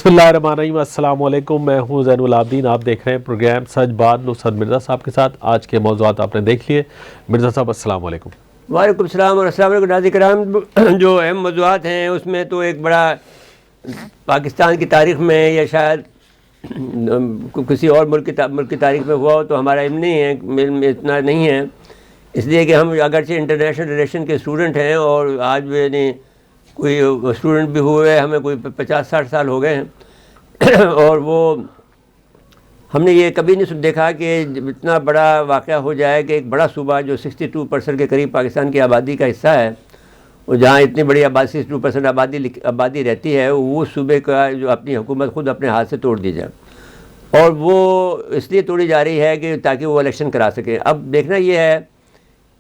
बिस्मिल्लाहिर्रहमानिर्रहीम, अस्सलाम वालेकुम। मैं हूं ज़ैनुल आबदीन। आप देख रहे हैं प्रोग्राम सच बात नुसरत मिर्ज़ा साहब के साथ। आज के मौज़ूआत आपने देख लिए। मिर्ज़ा साहब अस्सलाम वालेकुम। वालेकुम सलाम और अस्सलाम वालेकुम नाज़रीन किराम। जो अहम मौज़ूआत हैं उसमें तो एक बड़ा पाकिस्तान की तारीख़ में या शायद किसी और मुल्क की तारीख़ में हुआ हो, तो हमारा इल्म नहीं है, में इतना नहीं है, इसलिए कि हम अगरचे इंटरनेशनल रिलेशन के स्टूडेंट हैं और आज भी कोई स्टूडेंट भी हुए हमें कोई 50-60 साल हो गए हैं और वो हमने ये कभी नहीं देखा कि इतना बड़ा वाक़या हो जाए कि एक बड़ा सूबा जो 62% के करीब पाकिस्तान की आबादी का हिस्सा है, और जहाँ इतनी बड़ी आबादी 62% आबादी रहती है, वो सूबे का जो अपनी हुकूमत ख़ुद अपने हाथ से तोड़ दी जाए। और वो इसलिए तोड़ी जा रही है कि ताकि वो इलेक्शन करा सकें। अब देखना ये है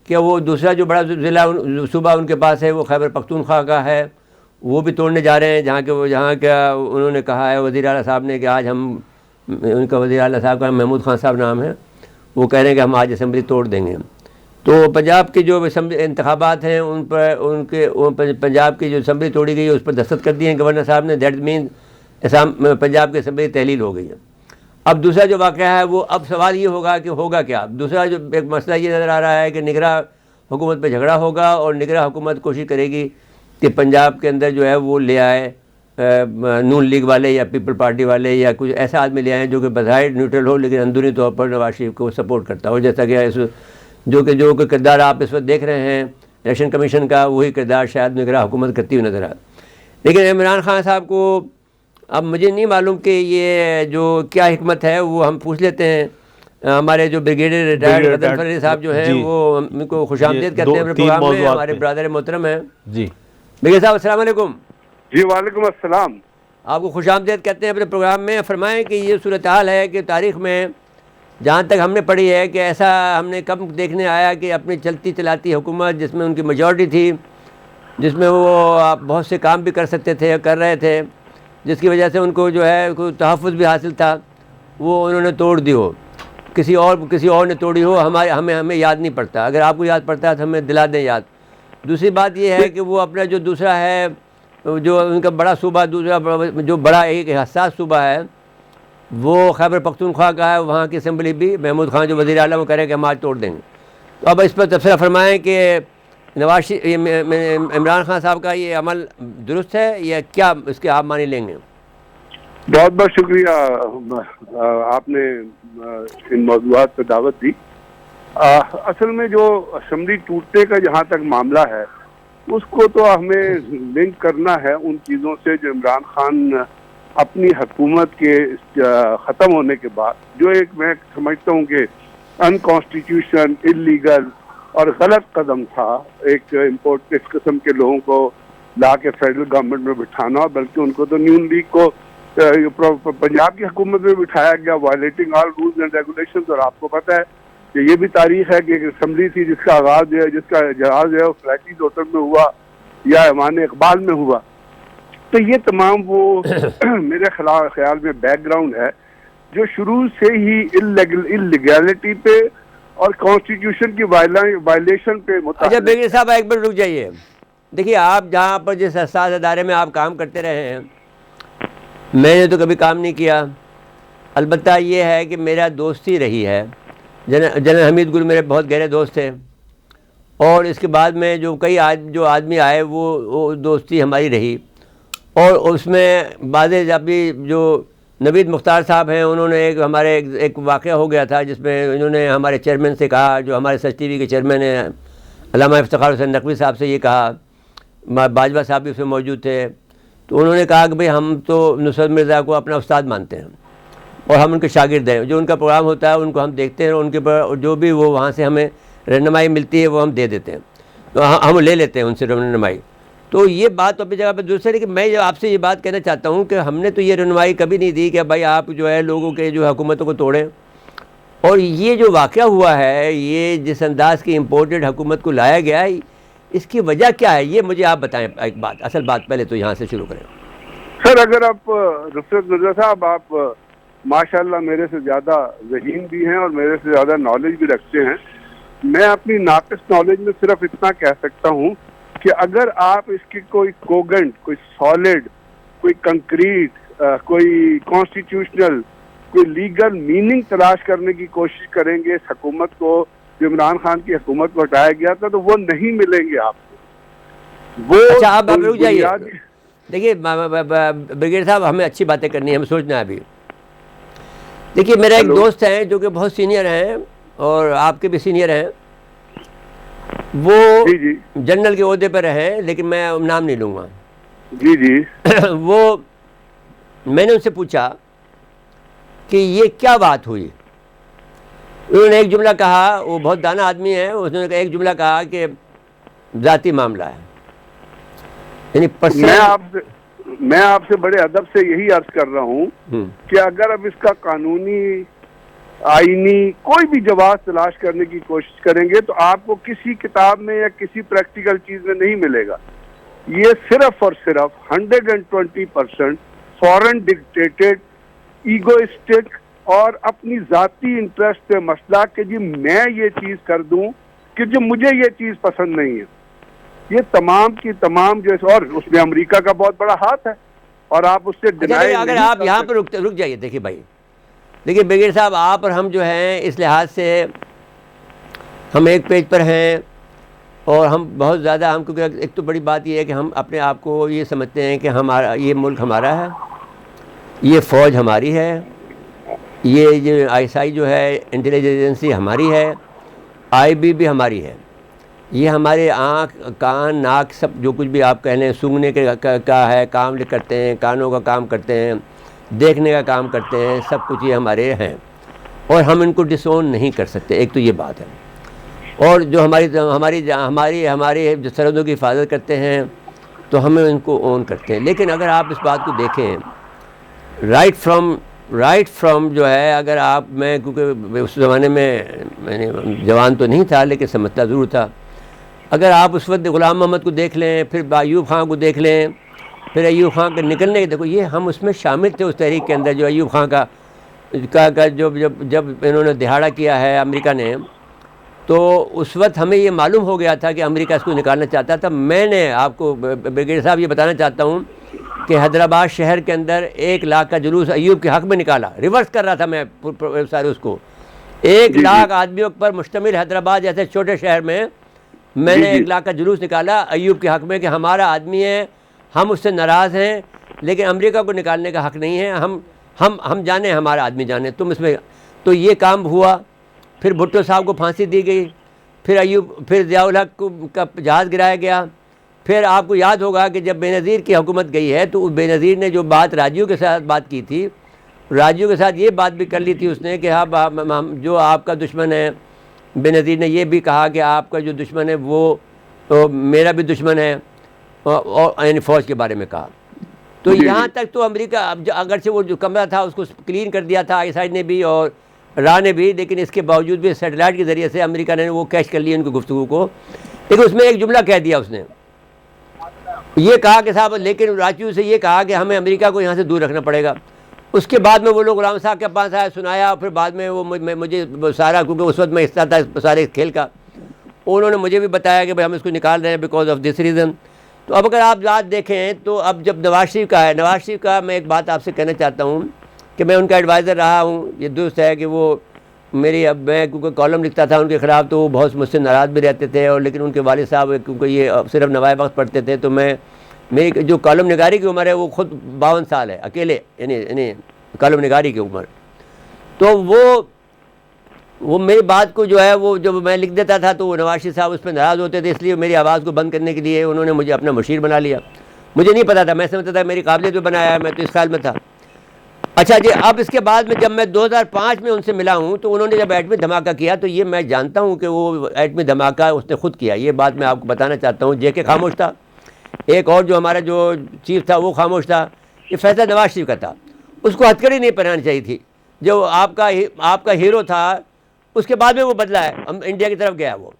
कि वो दूसरा जो बड़ा ज़िला सूबा उनके पास है वो खैबर पख्तूनख्वा का है, वो भी तोड़ने जा रहे हैं। जहाँ का उन्होंने कहा है वज़ीर आला साहब ने कि आज हम, उनका वज़ीर आला साहब का महमूद खान साहब नाम है, वो कह रहे हैं कि हम आज असम्बली तोड़ देंगे। तो पंजाब के जो इंतखाबात हैं उन पर पंजाब की जो असम्बली तोड़ी गई है उस पर दस्तखत कर दिए हैं गवर्नर साहब ने। दैट मीन पंजाब की असम्बली तहलील हो गई है। अब दूसरा जो वाक़या है वो, अब सवाल ये होगा कि होगा क्या। दूसरा जो एक मसला ये नज़र आ रहा है कि निगरान हुकूमत पे झगड़ा होगा और निगरान हुकूमत कोशिश करेगी कि पंजाब के अंदर जो है वो ले आए नून लीग वाले या पीपल पार्टी वाले या कुछ ऐसा आदमी ले आए जो कि बज़ाहिर न्यूट्रल हो लेकिन अंदरूनी तौर पर नवाज शरीफ को सपोर्ट करता हो। जैसा कि जो कि किरदार आप इस वक्त देख रहे हैं इलेक्शन कमीशन का, वही किरदार शायद निगरान हुकूमत करती हुई नज़र आ। लेकिन इमरान खान साहब को अब मुझे नहीं मालूम कि ये जो क्या हिकमत है, वो हम पूछ लेते हैं। हमारे जो ब्रिगेडियर रिटायर्ड गदर फरीद साहब जो हैं वो उनको खुशामदीद कहते हैं अपने प्रोग्राम में, हमारे ब्रदर मोहतरम हैं जी। ब्रिगेडियर साहब अस्सलाम वालेकुम। जी वालेकुम अस्सलाम। आपको खुशामदीद कहते हैं अपने प्रोग्राम में। फरमाएं कि ये सूरत हाल है कि तारीख़ में जहाँ तक हमने पढ़ी है कि ऐसा हमने कब देखने आया कि अपनी चलती चलाती हुकूमत जिसमें उनकी मेजॉरिटी थी, जिसमें वो आप बहुत से काम भी कर सकते थे, कर रहे थे, जिसकी वजह से उनको जो है कोई तहफ़्फ़ुज़ भी हासिल था, वो उन्होंने तोड़ दी हो, किसी और ने तोड़ी हो, हमें याद नहीं पड़ता। अगर आपको याद पड़ता है तो हमें दिला दें याद। दूसरी बात ये है कि वो अपना जो दूसरा है, जो उनका बड़ा सूबा, जो बड़ा एक हसास सूबा है वो खैबर पख्तूनख्वा का है। वहाँ की असम्बली भी महमूद खान जो वज़ीर आला वो कह रहे हैं कि हम आज तोड़ देंगे। तो अब इस पर तबसरा फरमाएँ कि इमरान खान साहब का ये अमल दुरुस्त है या क्या, इसके आप मानी लेंगे? बहुत बहुत शुक्रिया आपने इन मौज़ूआत पर दावत दी। असल में जो असम्बली टूटने का जहाँ तक मामला है उसको तो हमें लिंक करना है उन चीज़ों से जो इमरान खान अपनी हुकूमत के ख़त्म होने के बाद, जो एक मैं समझता हूँ कि अनकॉन्स्टिट्यूशन, इलीगल और गलत कदम था, एक इम्पोर्ट इस किस्म के लोगों को ला के फेडरल गवर्नमेंट में बिठाना, बल्कि उनको तो न्यून लीग को पंजाब की हुकूमत में बिठाया गया, violating all rules and regulations. और आपको पता है कि ये भी तारीख है कि एक असम्बली थी जिसका आगाज़ जो है, जिसका जहाज है वो फ्लैटिस होटल में हुआ या ऐवान इकबाल में हुआ। तो ये तमाम वो मेरे ख्याल में बैकग्राउंड है जो शुरू से ही इलीगैलिटी पे और कॉन्स्टिट्यूशन की वायलेशन पे। अच्छा ब्रिगेडियर साहब एक मिनट रुक जाइए। देखिए, आप जहाँ पर जिस हसास अदारे में आप काम करते रहे हैं, मैंने तो कभी काम नहीं किया। अलबत्ता ये है कि मेरा दोस्ती रही है, जनरल हमीद गुल मेरे बहुत गहरे दोस्त थे, और इसके बाद में जो जो आदमी आए वो दोस्ती हमारी रही। और उसमें बाज़े अभी जो नवीद मुख्तार साहब हैं, उन्होंने एक वाक़या हो गया था जिसमें इन्होंने हमारे चेयरमैन से कहा, जो हमारे सच टीवी के चेयरमैन हैं अल्लामा इफ्तिखार हुसैन नकवी साहब से ये कहा, बाजवा साहब भी उसमें मौजूद थे। तो उन्होंने कहा कि भाई हम तो नुसरत मिर्ज़ा को अपना उस्ताद मानते हैं और हम उनके शागिर्द हैं, जो उनका प्रोग्राम होता है उनको हम देखते हैं, और उनके पर जो भी वो वहाँ से हमें रहनुमाई मिलती है वो हम दे देते हैं, तो हम ले लेते हैं उनसे रहनुमाई। तो ये बात तो अपनी जगह पर दूसरे, लेकिन मैं आपसे ये बात कहना चाहता हूँ कि हमने तो ये रहनुमाई कभी नहीं दी कि भाई आप जो है लोगों के जो हुकूमतों को तोड़ें। और ये जो वाक़या हुआ है, ये जिस अंदाज़ की इम्पोर्टेड हुकूमत को लाया गया है, इसकी वजह क्या है, ये मुझे आप बताएं। एक बात, असल बात पहले तो यहाँ से शुरू करें। सर, अगर आप नुसरत मिर्ज़ा साहब, आप माशाल्लाह मेरे से ज़्यादा ज़हीन भी हैं और मेरे से ज़्यादा नॉलेज भी रखते हैं। मैं अपनी नाक़िस नॉलेज में सिर्फ इतना कह सकता हूँ कि अगर आप इसकी कोई कोगेंट, कोई सॉलिड, कोई कंक्रीट कोई कॉन्स्टिट्यूशनल, कोई लीगल मीनिंग तलाश करने की कोशिश करेंगे इस हुकूमत को, जो इमरान खान की हुकूमत को हटाया गया था, तो वो नहीं मिलेंगे आपको। वो अच्छा, आप रुक जाइए। देखिए ब्रिगेड साहब, हमें अच्छी बातें करनी है, हमें सोचना है अभी। देखिए मेरा एक दोस्त है जो कि बहुत सीनियर हैं और आपके भी सीनियर हैं, वो जनरल के ओहदे पर रहे, लेकिन मैं नाम नहीं लूँगा। जी जी। वो मैंने उनसे पूछा कि ये क्या बात हुई। उन्होंने एक जुमला कहा, वो बहुत दाना आदमी है, उसने एक जुमला कहा कि ज़ाती मामला है, यानी मैं आपसे बड़े अदब से यही अर्ज कर रहा हूँ कि अगर अब इसका कानूनी आईनी कोई भी जवाब तलाश करने की कोशिश करेंगे तो आपको किसी किताब में या किसी प्रैक्टिकल चीज में नहीं मिलेगा। ये सिर्फ और सिर्फ 120% फॉरेन डिक्टेटेड, ईगोइस्टिक और अपनी जाती इंटरेस्ट पे मसला कि जी मैं ये चीज कर दूं कि जो मुझे ये चीज पसंद नहीं है। ये तमाम की तमाम जो, और उसमें अमेरिका का बहुत बड़ा हाथ है और आप उससे डिनाई अगर आप यहाँ पर रुक जाइए। देखिए भाई, देखिए ब्रिगेड साहब, आप और हम जो हैं इस लिहाज से हम एक पेज पर हैं और हम बहुत ज़्यादा, हम क्योंकि एक तो बड़ी बात ये है कि हम अपने आप को ये समझते हैं कि हमारा ये मुल्क हमारा है, ये फ़ौज हमारी है, ये जो आईएसआई जो है इंटेलिजेंस एजेंसी हमारी है, आईबी भी हमारी है, ये हमारे आँख कान नाक सब जो कुछ भी आप कह लें, सूंघने का है काम करते हैं, कानों का काम करते हैं, देखने का काम करते हैं, सब कुछ ये हमारे हैं और हम इनको डिसोन नहीं कर सकते। एक तो ये बात है। और जो हमारी जो सरहदों की हिफाजत करते हैं तो हमें इनको ओन करते हैं। लेकिन अगर आप इस बात को देखें राइट फ्रॉम जो है, अगर आप, मैं क्योंकि उस ज़माने में मैंने जवान तो नहीं था लेकिन समझता ज़रूर था, अगर आप उस वक्त ग़ुलाम मोहम्मद को देख लें, फिर अय्यूब खां को देख लें, फिर अय्यूब खां के निकलने के, देखो ये हम उसमें शामिल थे उस तहरीक के अंदर, जो अय्यूब खां का जब इन्होंने दिहाड़ा किया है अमेरिका ने, तो उस वक्त हमें ये मालूम हो गया था कि अमेरिका इसको निकालना चाहता था। मैंने आपको ब्रिगेडियर साहब ये बताना चाहता हूँ कि हैदराबाद शहर के अंदर 1 लाख का जुलूस अय्यूब के हक़ में निकाला, रिवर्स कर रहा था मैं सारे उसको, 1 लाख आदमियों पर मुश्तमिल हैदराबाद जैसे छोटे शहर में मैंने 1 लाख का जुलूस निकाला अय्यूब के हक़ में कि हमारा आदमी है, हम उससे नाराज़ हैं, लेकिन अमेरिका को निकालने का हक़ नहीं है, हम जाने, हमारा आदमी जाने, तुम इसमें। तो ये काम हुआ। फिर भुट्टो साहब को फांसी दी गई, फिर ज़ियाउल हक का जहाज़ गिराया गया। फिर आपको याद होगा कि जब बेनज़ीर की हुकूमत गई है तो बेनज़ीर ने जो बात राजू के साथ बात की थी, राजू के साथ ये बात भी कर ली थी उसने कि हम जो आपका दुश्मन है, बेनज़ीर ने ये भी कहा कि आपका जो दुश्मन है वो तो मेरा भी दुश्मन है, और यानी फ़ौज के बारे में कहा। तो यहाँ तक तो अमेरिका, अगर से वो जो कमरा था उसको क्लीन कर दिया था आईएसआई ने भी और रा ने भी, लेकिन इसके बावजूद भी सैटेलाइट के ज़रिए से अमेरिका ने वो कैच कर लिया उनकी गुफ्तगू को। लेकिन उसमें एक जुमला कह दिया उसने, ये कहा कि साहब, लेकिन राजू से ये कहा कि हमें अमेरिका को यहाँ से दूर रखना पड़ेगा। उसके बाद में वो लोग गुलाम साहब के पास आया, सुनाया, फिर बाद में वो मुझे सारा, क्योंकि उस वक्त मैं हिस्सा था सारे खेल का, उन्होंने मुझे भी बताया कि भाई हम इसको निकाल रहे हैं बिकॉज ऑफ दिस रीज़न। तो अब अगर आप बात देखें तो अब जब नवाज शरीफ का है, नवाज शरीफ का मैं एक बात आपसे कहना चाहता हूँ कि मैं उनका एडवाइज़र रहा हूँ। ये दुरुस्त है कि वो मैं क्योंकि कॉलम लिखता था उनके ख़िलाफ़ तो वो बहुत मुझसे नाराज़ भी रहते थे, और लेकिन उनके वालिद साहब क्योंकि ये सिर्फ नवाए वक्त पढ़ते थे, तो मेरी जो कॉलम निगारी की उम्र है वो खुद 52 साल है अकेले, यानी कॉलम निगारी की उम्र। तो वो मेरी बात को जो है वो जब मैं लिख देता था तो वो नवाज शरीफ साहब उस पर नाराज़ होते थे, इसलिए मेरी आवाज़ को बंद करने के लिए उन्होंने मुझे अपना मुशीर बना लिया। मुझे नहीं पता था, मैं समझता था मेरी काबिलियत में बनाया है, मैं तो इस ख्याल में था। अच्छा जी, अब इसके बाद में जब मैं 2005 में उनसे मिला हूँ तो उन्होंने जब एटमी धमाका किया, तो ये मैं जानता हूँ कि वो एटमी धमाका उसने खुद किया, ये बात मैं आपको बताना चाहता हूँ। जेके खामोश था, एक और जो हमारा जो चीफ था वो खामोश था, ये फैसला नवाज शरीफ का था। उसको हथकड़ी नहीं पहनानी चाहिए थी, जो आपका हीरो था उसके बाद में वो बदला है, हम इंडिया की तरफ गया वो।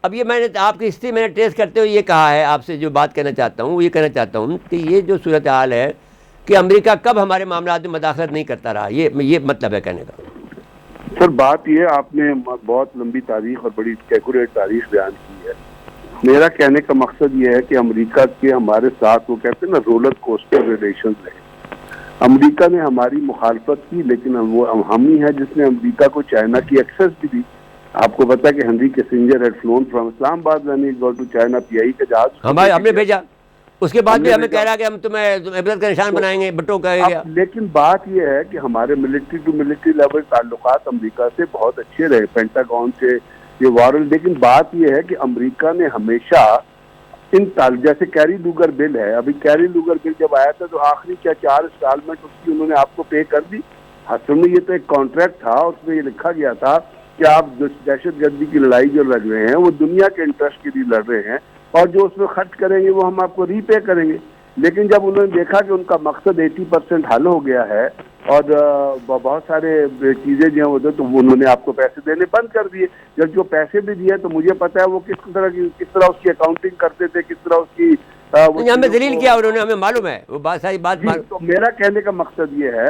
अब ये मैंने आपकी हिस्ट्री मैंने ट्रेस करते हुए ये कहा है आपसे, जो बात कहना चाहता हूँ वो ये कहना चाहता हूँ कि ये जो सूरत हाल है कि अमेरिका कब हमारे मामलात में मदाखलत नहीं करता रहा, ये मतलब है कहने का। सर बात ये, आपने बहुत लंबी तारीख और बड़ी एक्यूरेट तारीख बयान की है। मेरा कहने का मकसद ये है कि अमेरिका के हमारे साथ वो कहते हैं ना रोलर कोस्टर रिलेशन रहे। अमेरिका ने हमारी मुखालफत की, लेकिन वो हम ही है जिसने अमेरिका को चाइना की एक्सेस भी दी। आपको पता है कि Henry Kissinger had flown from Islamabad when he got to China, PI का जहाज हमारे हमने भेजा, उसके बाद भी हमने हमें भेजा। कह रहा कि हम तुम्हें इबरत का निशान बनाएंगे, भुट्टो कह गया। लेकिन बात यह है कि हमारे मिलिट्री टू मिलिट्री लेवल ताल्लुकात अमेरिका से बहुत अच्छे रहे, पेंटागन से ये वारल। लेकिन बात यह है कि अमेरिका ने हमेशा जैसे कैरी लूगर बिल है, अभी कैरी लूगर बिल जब आया था तो आखिरी क्या 4 इंस्टॉलमेंट उसकी उन्होंने आपको पे कर दी। असल में ये तो एक कॉन्ट्रैक्ट था, उसमें ये लिखा गया था कि आप जो दहशतगर्दी की लड़ाई जो लड़ रहे हैं वो दुनिया के इंटरेस्ट के लिए लड़ रहे हैं, और जो उसमें खर्च करेंगे वो हम आपको रीपे करेंगे। लेकिन जब उन्होंने देखा कि उनका मकसद 80% हल हो गया है और बहुत सारे चीज़ें जो हैं वो तो उन्होंने आपको पैसे देने बंद कर दिए। जब जो पैसे भी दिए तो मुझे पता है वो किस तरह उसकी अकाउंटिंग करते थे, किस तरह उसकी हमें दलील किया उन्होंने, हमें मालूम है वो बात, सारी बात। तो मेरा कहने का मकसद ये है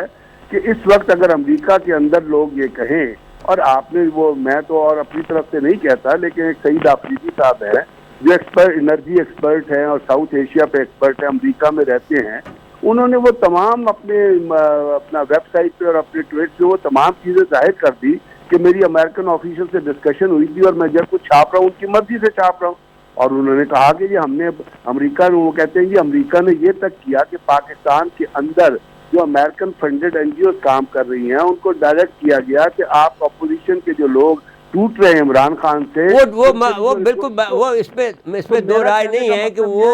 कि इस वक्त अगर अमेरिका के अंदर लोग ये कहें, और आपने वो, मैं तो और अपनी तरफ से नहीं कहता, लेकिन एक सईद आफरीदी साहब है जो एनर्जी एक्सपर्ट हैं और साउथ एशिया पे एक्सपर्ट है, अमेरिका में रहते हैं, उन्होंने वो तमाम अपना वेबसाइट पे और अपने ट्वीट पे वो तमाम चीज़ें जाहिर कर दी कि मेरी अमेरिकन ऑफिशियल से डिस्कशन हुई थी और मैं जब कुछ छाप रहा हूँ उनकी मर्जी से छाप रहा हूँ। और उन्होंने कहा कि जी हमने अमेरिका में, वो कहते हैं जी अमेरिका ने ये तक किया कि पाकिस्तान के अंदर जो अमेरिकन फंडेड एनजीओ काम कर रही हैं उनको डायरेक्ट किया गया कि आप अपोजिशन के जो लोग टूट रहे हैं इमरान खान से, वो बिल्कुल, वो इसमें दो राय नहीं है कि वो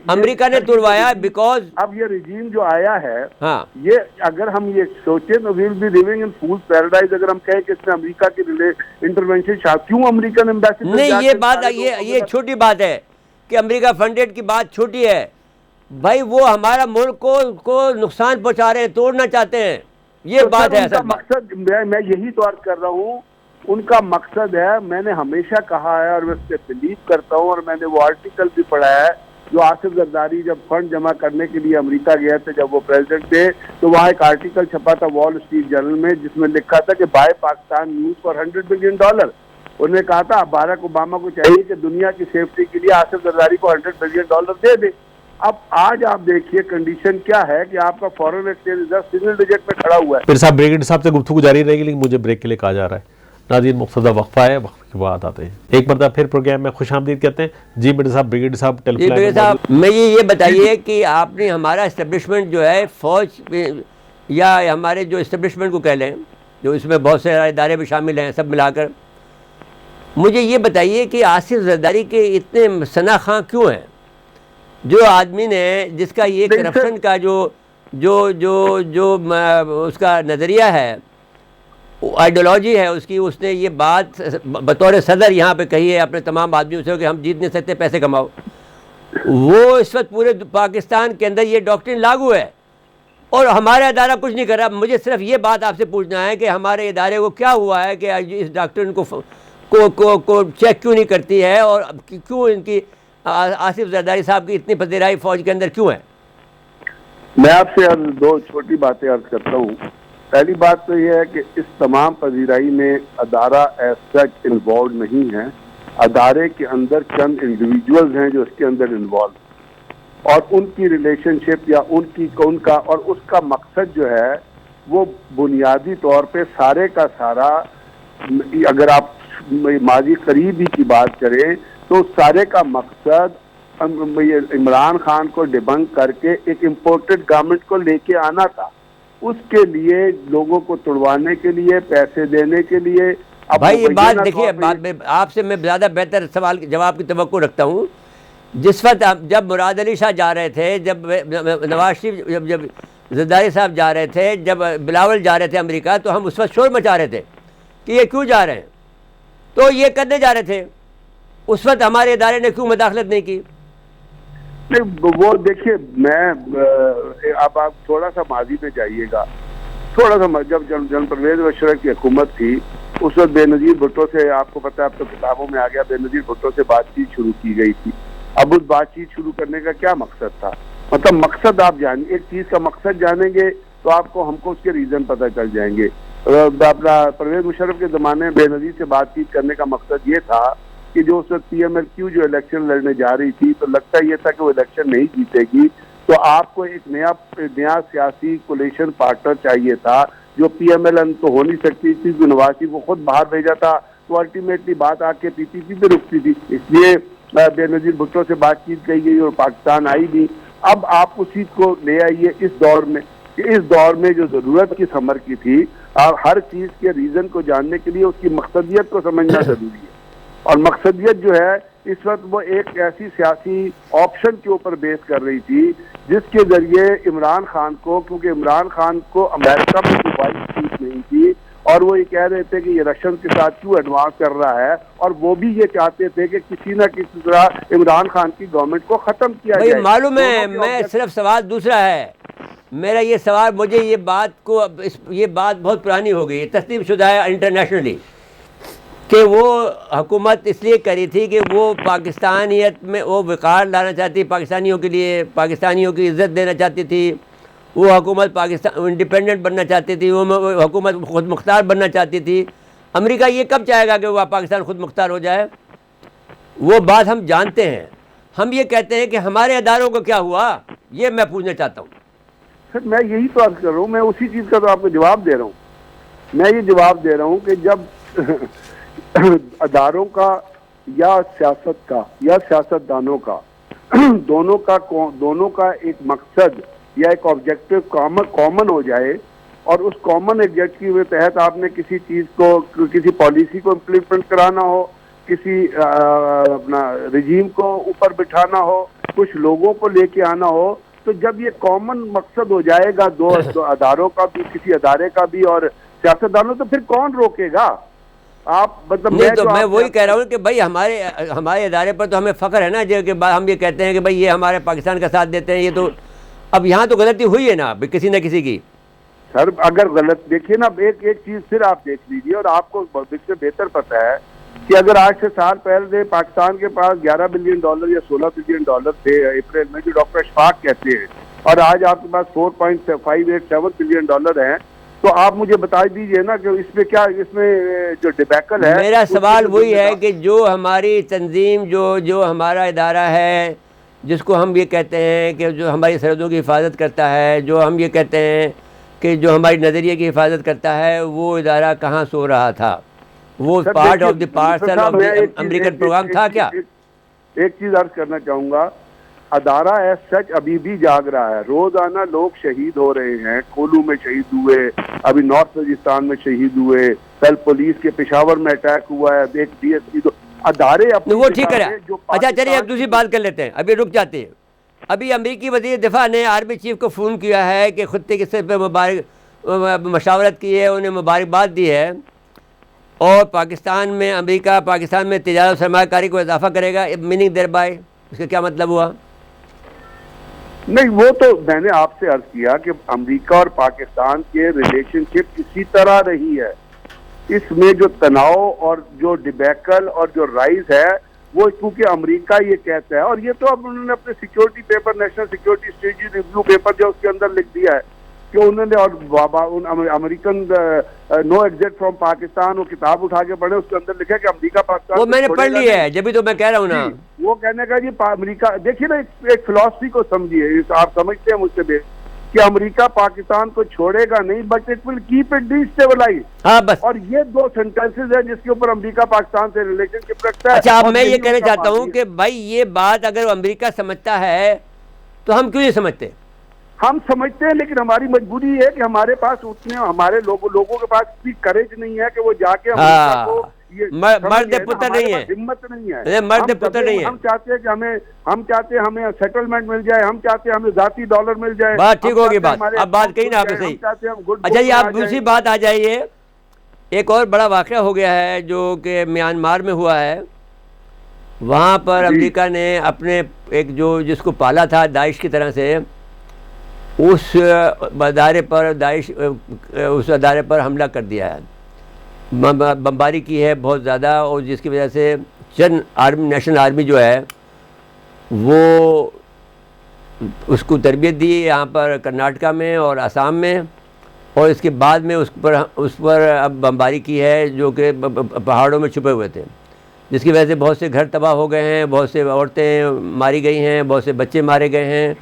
अमेरिका ने तुड़वाया, बिकॉज अब ये रिजीम जो आया है, हाँ, ये अगर हम ये सोचें तो we will be living in fool's paradise. अगर हम कहें कि इसने अमेरिका के इंटरवेंशन, क्यों अमेरिकन एम्बेसी नहीं, ये बात, ये छोटी बात है कि अमेरिका फंडेड की बात छोटी है भाई, वो हमारा मुल्क को नुकसान पहुंचा रहे हैं, तोड़ना चाहते हैं, ये तो बात है। उनका मकसद, मैं यही तो अर्ज कर रहा हूँ, उनका मकसद है, मैंने हमेशा कहा है और मैं उससे बिलीव करता हूँ, और मैंने वो आर्टिकल भी पढ़ा है जो आसिफ जरदारी जब फंड जमा करने के लिए अमेरिका गए थे, जब वो प्रेसिडेंट थे, तो वहाँ एक आर्टिकल छपा था वॉल स्ट्रीट जर्नल में जिसमें लिखा था कि buy Pakistan news for $100 billion. उन्होंने कहा था बाराक ओबामा को चाहिए कि दुनिया की सेफ्टी के लिए आसिफ जरदारी को $100 बिलियन दे दे। अब आज आप देखिए कंडीशन क्या है कि आपका foreign exchange reserve single digit में खड़ा हुआ है। फिर साहब ब्रिगेड साहब से गुफ्तगू जारी रहेगी, लेकिन मुझे ब्रेक के लिए कहा जा रहा है। नाज़रीन, मुख्तदा वक्फा है, वक्फे के बाद आते हैं। एक मरतबा फिर प्रोग्राम में खुशामदीद कहते हैं। जी मिर्जा साहब, ब्रिगेड साहब टेलीफोन साहब, मैं ये बताइए कि आपने हमारा इस्टेब्लिशमेंट जो है फौज या हमारे जो इस्टेब्लिशमेंट को कह लें, जो इसमें बहुत से इदारे भी शामिल हैं, सब मिलाकर, मुझे ये बताइए कि आसिफ जरदारी के इतने सना खां क्यों हैं? जो आदमी ने, जिसका ये करप्शन का जो उसका नज़रिया है, आइडियोलॉजी है उसकी, उसने ये बात बतौर सदर यहाँ पे कही है अपने तमाम आदमियों से कि हम जीत नहीं सकते, पैसे कमाओ। वो इस वक्त पूरे पाकिस्तान के अंदर ये डॉक्ट्रिन लागू है और हमारा इदारा कुछ नहीं कर रहा। मुझे सिर्फ ये बात आपसे पूछना है कि हमारे इदारे को क्या हुआ है कि इस डॉक्ट्रिन को चेक क्यों नहीं करती है, और क्यों इनकी आसिफ जरदारी साहब की इतनी पजीराई फौज के अंदर क्यों है? मैं आपसे दो छोटी बातें अर्ज करता हूँ। पहली बात तो यह है कि इस तमाम पजीराई में अदारा एज सच इन्वॉल्व नहीं है। अदारे के अंदर चंद इंडिविजुअल्स हैं जो इसके अंदर इन्वॉल्व, और उनकी रिलेशनशिप या उनका और उसका मकसद जो है वो बुनियादी तौर पे सारे का सारा, अगर आप माजी करीब ही की बात करें तो सारे का मकसद इमरान खान को डिबंक करके एक इम्पोर्टेड गवर्नमेंट को लेके आना था। उसके लिए लोगों को तुड़वाने के लिए, पैसे देने के लिए। अब भाई ये बात देखिए, आपसे मैं ज़्यादा बेहतर सवाल जवाब की तवक्को रखता हूँ। जिस वक्त जब मुराद अली शाह जा रहे थे, जब नवाज शरीफ, जब जरदारी साहब जा रहे थे, जब बिलावल जा रहे थे अमेरिका, तो हम उस वक्त शोर मचा रहे थे कि ये क्यों जा रहे हैं, तो ये करने जा रहे थे। उस वक्त हमारे इदारे ने क्यों मुदाखलत नहीं की? नहीं, वो देखिए, मैं अब आप थोड़ा सा माजी में जाइएगा, थोड़ा सा जब जनरल परवेज मुशर्रफ की हुकूमत थी उस वक्त बेनज़ीर भुट्टो से, आपको पता है, अब तो किताबों में आ गया, बेनज़ीर भुट्टो से बातचीत शुरू की गई थी। अब उस बातचीत शुरू करने का क्या मकसद था? मतलब मकसद आप जानिए, एक चीज़ का मकसद जानेंगे तो हमको उसके रीज़न पता चल जाएंगे। अपना परवेज मुशर्रफ के ज़माने में बेनज़ीर से बातचीत करने का मकसद ये था कि जो उस वक्त PMLQ जो इलेक्शन लड़ने जा रही थी, तो लगता ये था कि वो इलेक्शन नहीं जीतेगी, तो आपको एक नया सियासी कोलिशन पार्टनर चाहिए था, जो पीएमएल तो हो नहीं सकती थी, जो नवाज शरीफ को खुद बाहर भेजा था, तो अल्टीमेटली बात आके पीपीपी पे रुकती थी। इसलिए बेनजीर भुट्टो से बातचीत की गई और पाकिस्तान आई नहीं। अब आप उसी को ले आइए इस दौर में, कि इस दौर में जो जरूरत की समर की थी, आप हर चीज के रीजन को जानने के लिए उसकी मकसदियत को समझना जरूरी है। और मकसदियत जो है इस वक्त वो एक ऐसी सियासी ऑप्शन के ऊपर बेस कर रही थी जिसके जरिए इमरान खान को, क्योंकि इमरान खान को अमेरिका में कोई वाइस सीट नहीं थी और वो ये कह रहे थे कि ये रशियन के साथ क्यों एडवांस कर रहा है, और वो भी ये चाहते थे कि किसी न किसी तरह इमरान खान की गवर्नमेंट को खत्म किया जाए। मालूम है, मैं सिर्फ सवाल दूसरा है मेरा, ये सवाल मुझे ये बात बहुत पुरानी हो गई, तस्लीम शुदा है इंटरनेशनली, कि वो हुकूमत इसलिए करी थी कि वो पाकिस्तानियत में वो वक़ार लाना चाहती, पाकिस्तानियों के लिए पाकिस्तानियों की इज़्ज़त देना चाहती थी, वो हुकूमत पाकिस्तान इंडिपेंडेंट बनना चाहती थी, वो हुकूमत खुद मुख्तार बनना चाहती थी। अमेरिका ये कब चाहेगा कि वह पाकिस्तान खुद मुख्तार हो जाए? वो बात हम जानते हैं। हम ये कहते हैं कि हमारे अदारों को क्या हुआ, ये मैं पूछना चाहता हूँ। सर मैं यही तो अर्ज कर रहा हूँ, मैं उसी चीज़ का तो आपको जवाब दे रहा हूँ। मैं ये जवाब दे रहा हूँ कि जब अदारों का या सियासत का या सियासतदानों का दोनों का एक मकसद या एक ऑब्जेक्टिव कॉमन हो जाए, और उस कॉमन ऑब्जेक्टिव के तहत आपने किसी चीज़ को, किसी पॉलिसी को इम्प्लीमेंट कराना हो, किसी अपना रिजीम को ऊपर बिठाना हो, कुछ लोगों को लेके आना हो, तो जब ये कॉमन मकसद हो जाएगा दो अदारों का भी, किसी अदारे का भी और सियासतदानों, तो फिर कौन रोकेगा? आप मतलब नहीं, तो मैं वही कह रहा हूँ कि भाई हमारे इदारे पर तो हमें फ़ख्र है ना, जो कि हम ये कहते हैं कि भाई ये हमारे पाकिस्तान का साथ देते हैं। ये तो अब यहाँ तो गलती हुई है ना किसी न किसी की। सर अगर गलत देखिए ना, एक चीज़ फिर आप देख लीजिए, और आपको इससे बेहतर पता है कि अगर आज से साल पहले पाकिस्तान के पास $11 बिलियन या $16 बिलियन थे अप्रैल में, जो डॉक्टर अशफाक कहते हैं, और आज आपके पास $4.587 बिलियन हैं, तो आप मुझे बता दीजिए ना कि इसमें जो डिबैकल है। मेरा सवाल वही है कि जो हमारी तंजीम, जो हमारा इदारा है, जिसको हम ये कहते हैं कि जो हमारी सरहदों की हिफाजत करता है, जो हम ये कहते हैं कि जो हमारी नज़रिए की हिफाजत करता है, वो इदारा कहाँ सो रहा था? वो part of the parcel of the American program था क्या? एक चीज़ अर्ज करना चाहूँगा, अदारा एज सच अभी भी जाग रहा है। रोजाना लोग शहीद हो रहे हैं, कोलू में शहीद हुए, अभी नॉर्थ वजीस्तान में शहीद हुए, कल पुलिस के पेशावर में अटैक हुआ है, एक डीएसपी। तो अदारे अपने वो ठीक है। अच्छा चलिए अब दूसरी बात कर लेते हैं, अभी रुक जाते हैं। अभी अमेरिकी वज़ीर दिफा ने आर्मी चीफ को फ़ोन किया है कि खुद किस्से पे मशावरत की है, उन्हें मुबारकबाद दी है, और पाकिस्तान में अमेरिका पाकिस्तान में तिजारत सरमायाकारी को इजाफा करेगा। मीनिंग देयर बाय, इसका क्या मतलब हुआ? नहीं, वो तो मैंने आपसे अर्ज किया कि अमेरिका और पाकिस्तान के रिलेशनशिप इसी तरह रही है। इसमें जो तनाव और जो डिबैकल और जो राइज है, वो क्योंकि अमेरिका ये कहता है, और ये तो अब उन्होंने अपने security paper, national security strategy review paper जो उसके अंदर लिख दिया है कि उन्होंने, और American no exit from Pakistan, वो किताब उठा के पढ़े, उसके अंदर लिखा है कि अमेरिका पाकिस्तान, वो मैंने पढ़ लिया है, जब भी तो मैं कह रहा हूँ ना। वो कहने का जी अमेरिका, देखिए ना एक फिलॉसफी को समझिए, आप समझते हैं मुझसे कि अमेरिका पाकिस्तान को छोड़ेगा नहीं, but it will keep it destabilise. हाँ बस, और ये दो सेंटेंसेस है जिसके ऊपर अमेरिका पाकिस्तान से रिलेशनशिप रखता है। अच्छा, अब मैं ये कहना चाहता हूँ कि भाई ये बात अगर अमेरिका समझता है तो हम क्यों नहीं समझते? हम समझते हैं, लेकिन हमारी मजबूरी है कि हमारे पास उतने, हमारे लोगों के पास इतनी करेज नहीं है कि वो जाके अमेरिका को मर्द पुत्र नहीं है, हिम्मत नहीं है, मर्द पुत्र नहीं है। हम चाहते हैं कि हमें सेटलमेंट मिल जाए, हम चाहते हैं हमें जाती डॉलर मिल जाए। बात ठीक होगी, बात अब बात कही ना आपने सही। अच्छा ये आप दूसरी बात आ जाइए, एक और बड़ा वाक़या हो गया है जो कि म्यांमार में हुआ है। वहाँ पर अमेरिका ने अपने एक जिसको पाला था दाइश की तरह से, उस अदारे पर हमला कर दिया है, बमबारी की है बहुत ज़्यादा, और जिसकी वजह से चंद नेशनल आर्मी जो है वो उसको तरबियत दी यहाँ पर कर्नाटका में और असम में, और इसके बाद में उस पर अब बमबारी की है जो कि पहाड़ों में छुपे हुए थे, जिसकी वजह से बहुत से घर तबाह हो गए हैं, बहुत से औरतें मारी गई हैं, बहुत से बच्चे मारे गए हैं,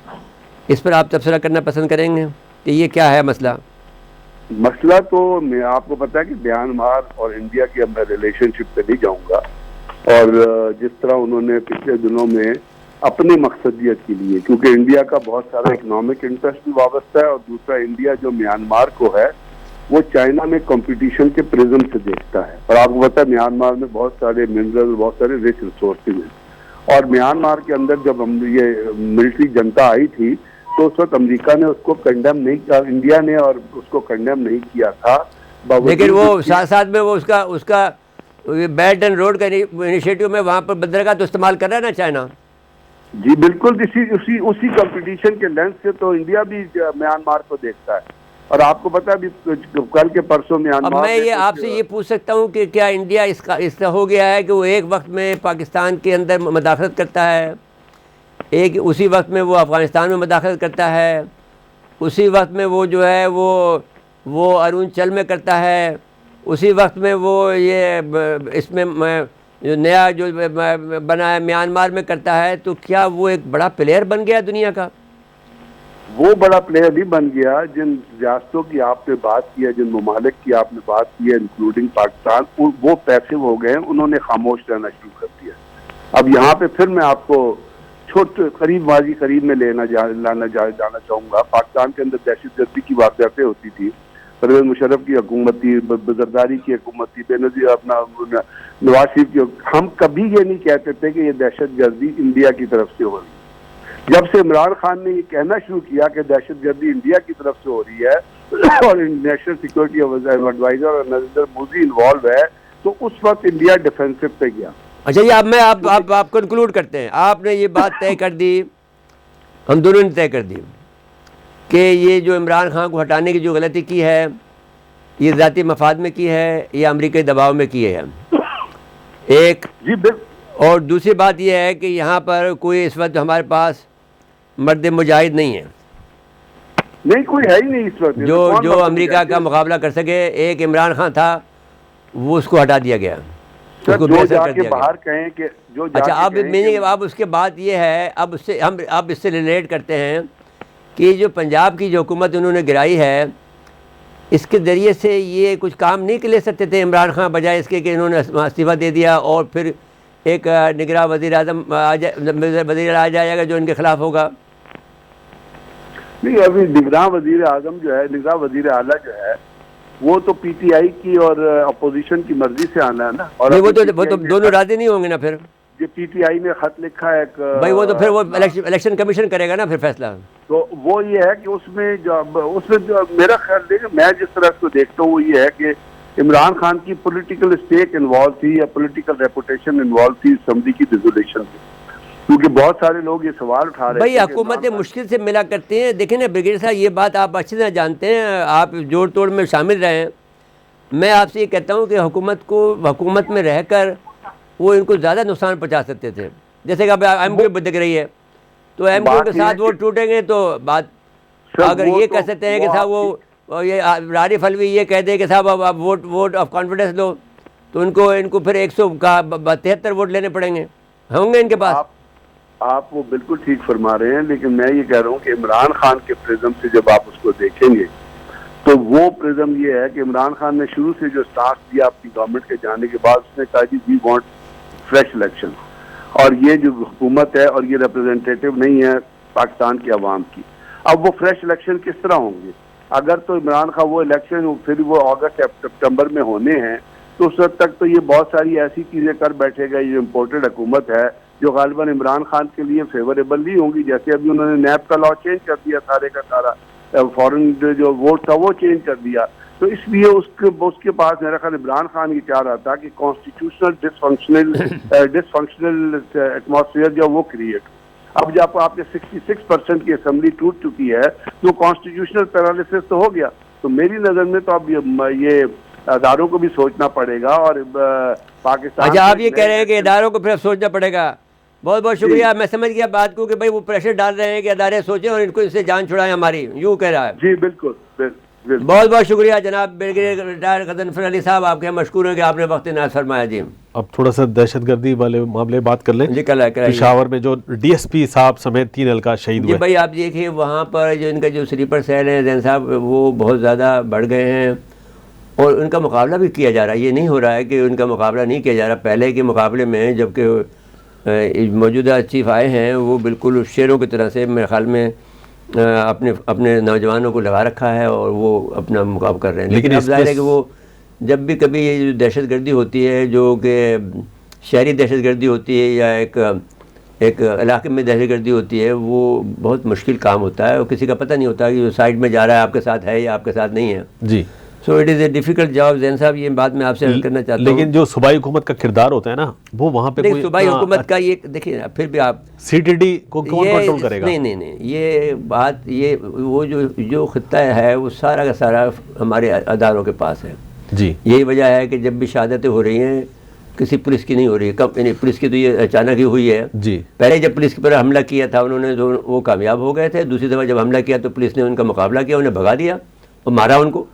इस पर आप तबसरा करना पसंद करेंगे कि ये क्या है मसला? मसला तो मैं आपको पता है कि म्यांमार और इंडिया की अब मैं रिलेशनशिप पे नहीं जाऊंगा, और जिस तरह उन्होंने पिछले दिनों में अपने मकसदियत के लिए, क्योंकि इंडिया का बहुत सारा इकोनॉमिक इंटरेस्ट भी वाबस्ता है, और दूसरा इंडिया जो म्यांमार को है वो चाइना में कंपटीशन के प्रिज्म से देखता है। और आपको पता है म्यांमार में बहुत सारे मिनरल, बहुत सारे रिच रिसोर्सेज हैं, और म्यांमार के अंदर जब हम ये मिलिट्री जनता आई थी तो उस वक्त अमेरिका ने उसको कंडेम नहीं किया, इंडिया ने, और उसको कंडेम नहीं किया था। लेकिन वो साथ साथ में वो उसका बेल्ट एंड रोड का इनिशिएटिव में वहाँ पर बंदरगाह तो इस्तेमाल कर रहा है ना चाइना। जी बिल्कुल, उसी कंपटीशन के लेंस से तो इंडिया भी म्यांमार को देखता है। और आपको पता है अभी कल के परसों म्यांमार, अब मैं ये आपसे ये पूछ सकता हूँ कि क्या इंडिया इसका हो गया है कि वो एक वक्त में पाकिस्तान के अंदर मदाखलत करता है, एक उसी वक्त में वो अफ़गानिस्तान में मदाखलत करता है, उसी वक्त में वो जो है वो अरुणाचल में करता है, उसी वक्त में वो ये इसमें जो नया जो बना है म्यांमार में करता है। तो क्या वो एक बड़ा प्लेयर बन गया दुनिया का? वो बड़ा प्लेयर भी बन गया। जिन रियासतों की आपने बात की है, जिन ममालिक की आपने बात की है इंक्लूडिंग पाकिस्तान, वो पैसिव हो गए, उन्होंने खामोश रहना शुरू कर दिया। अब यहाँ पे फिर मैं आपको छोटे करीब में लाना जाना चाहूँगा। पाकिस्तान के अंदर दहशतगर्दी की वाक़यातें होती थी, परवेज़ मुशर्रफ की हुकूमत थी, जरदारी की हुकूमत थी, बेनज़ीर अपना नवाज शरीफ की। हम कभी ये नहीं कहते थे कि ये दहशतगर्दी इंडिया की तरफ से हो रही है। जब से इमरान खान ने ये कहना शुरू किया कि दहशतगर्दी इंडिया की तरफ से हो रही है और नेशनल सिक्योरिटी एडवाइजर और नरेंद्र मोदी इन्वॉल्व है, तो उस वक्त इंडिया डिफेंसिव पे गया। अच्छा, ये अब मैं आप कंक्लूड करते हैं। आपने ये बात तय कर दी, हम दोनों ने तय कर दी कि ये जो इमरान खान को हटाने की जो गलती की है, ये ज़ाती मफाद में की है या अमेरिकी दबाव में की है, एक जी। और दूसरी बात यह है कि यहाँ पर कोई इस वक्त हमारे पास मर्द मुजाहिद नहीं है, नहीं कोई है ही नहीं इस वक्त जो अमेरिका का मुकाबला कर सके। एक इमरान खान था, वो उसको हटा दिया गया, उसको बेअसर कर दिया बाहर कहें कि जो अच्छा, अब उसके बाद ये है, अब इससे रिलेट करते हैं कि जो पंजाब की जो हुकूमत उन्होंने गिराई है, इसके ज़रिए से ये कुछ काम नहीं ले सकते थे इमरान खान, बजाय इसके कि इन्होंने इस्तीफ़ा दे दिया और फिर एक निगरां वज़ीर आज़म वज़ीर आ जाएगा जो इनके ख़िलाफ़ होगा। नहीं, अभी निगरां वज़ीर आज़म जो है, निगरां वज़ीर आला जो है, वो तो पीटीआई की और अपोजिशन की मर्जी से आना है ना। और वो तो दोनों राजी नहीं होंगे ना। फिर जो पीटीआई ने खत लिखा है भाई, वो तो फिर वो इलेक्शन कमीशन करेगा ना फिर फैसला। तो वो ये है कि उसमें जो मेरा ख्याल है, मैं जिस तरह इसको देखता हूँ वो ये है कि इमरान खान की पॉलिटिकल स्टेक इन्वॉल्व थी या पॉलिटिकल रेपुटेशन इन्वॉल्व थी असम्बली की रिजोल्यूशन में, क्योंकि बहुत सारे लोग ये सवाल उठा रहे हैं। भाई, हुकूमतें मुश्किल से मिला करती हैं। देखें ना ब्रिगेडियर साहब, ये बात आप अच्छी तरह जानते हैं, आप जोड़ तोड़ में शामिल रहे हैं। मैं आपसे ये कहता हूँ कि हुकूमत में रहकर वो इनको ज़्यादा नुकसान पहुँचा सकते थे। जैसे कि अब एमक्यू दिख रही है, तो एमक्यू के साथ वोट टूटेंगे तो बात, अगर ये कह सकते हैं कि साहब वो ये आरिफ अलवी ये कह दे कि साहब अब वोट ऑफ कॉन्फिडेंस लो, तो इनको फिर 173 वोट लेने पड़ेंगे, होंगे इनके पास। आप वो बिल्कुल ठीक फरमा रहे हैं, लेकिन मैं ये कह रहा हूँ कि इमरान खान के प्रिज्म से जब आप उसको देखेंगे तो वो प्रिज्म ये है कि इमरान खान ने शुरू से जो स्टार्ट दिया अपनी गवर्नमेंट के जाने के बाद, उसने कहा जी वी वांट फ्रेश इलेक्शन, और ये जो हुकूमत है और ये रिप्रेजेंटेटिव नहीं है पाकिस्तान की आवाम की। अब वो फ्रेश इलेक्शन किस तरह होंगे? अगर तो इमरान खान वो इलेक्शन फिर वो अगस्त सितंबर में होने हैं, तो उस वक्त तक तो ये बहुत सारी ऐसी चीज़ें कर बैठेगा, ये इम्पोर्टेड हुकूमत है जो गालिबन इमरान खान के लिए फेवरेबल नहीं होंगी। जैसे अभी उन्होंने नैब का लॉ चेंज कर दिया, सारे का सारा फॉरेन जो वोट था वो चेंज कर दिया। तो इसलिए उसके पास मेरा ख्याल इमरान खान ये चाह रहा था कि कॉन्स्टिट्यूशनल डिसफंक्शनल एटमॉस्फेयर जो वो क्रिएट हो। अब जब आपके 66% की असेंबली टूट चुकी है तो कॉन्स्टिट्यूशनल पैरालिसिस तो हो गया। तो मेरी नज़र में तो अब ये इदारों को भी सोचना पड़ेगा और पाकिस्तान। अच्छा, आप ये कह रहे हैं कि इदारों को फिर सोचना पड़ेगा। बहुत बहुत शुक्रिया, मैं समझ गया बात को कि भाई वो प्रेशर डाल रहे हैं कि अदारे सोचें और इनको इससे जान छुड़ाएं हमारी, यूँ कह रहा है। जी बिल्कुल। बहुत बहुत शुक्रिया जनाब ब्रिगेडियर रिटायर्ड गजनफर अली साहब, आपके मशकूर हैं कि आपने वक्त नाज़ फरमाया जी। अब थोड़ा सा दहशतगर्दी वाले मामले बात कर लें। जी कल पेशावर में जो डीएसपी साहब समेत 3 एहलकार शहीद जी हुए। भाई आप देखिए वहाँ पर जो इनका जो स्लीपर सेल है जैन साहब, वो बहुत ज़्यादा बढ़ गए हैं और उनका मुकाबला भी किया जा रहा है। ये नहीं हो रहा है कि उनका मुकाबला नहीं किया जा रहा। पहले के मुकाबले में जबकि मौजूदा चीफ आए हैं वो बिल्कुल शेरों की तरह से मेरे ख्याल में अपने अपने नौजवानों को लगा रखा है और वो अपना मुकाबला कर रहे हैं। लेकिन अब जाहिर है कि वो जब भी कभी ये जो दहशतगर्दी होती है, जो कि शहरी दहशतगर्दी होती है या एक इलाके में दहशतगर्दी होती है, वो बहुत मुश्किल काम होता है और किसी का पता नहीं होता कि जो साइड में जा रहा है आपके साथ है या आपके साथ नहीं है। जी, so it is a difficult job. Jain साहब ये बात मैं आपसे अर्ज करना चाहता हूँ। लेकिन जो सूबाई हुकूमत का किरदार होता है ना, वो वहाँ पे कोई सूबाई हुकूमत का ये देखिए, फिर भी आप सीटीडी को कौन कंट्रोल करेगा? नहीं, ये बात ये वो जो खित्ता है वो सारा का सारा हमारे अदारों के पास है। जी, यही वजह है कि जब भी शहादतें हो रही हैं किसी पुलिस की नहीं हो रही है। कब पुलिस की तो ये अचानक ही हुई है। जी, पहले जब पुलिस पर हमला किया था उन्होंने तो वो कामयाब हो गए थे। दूसरी दफ़ा जब हमला किया तो पुलिस ने उनका मुकाबला किया, उन्हें भगा दिया और मारा उनको।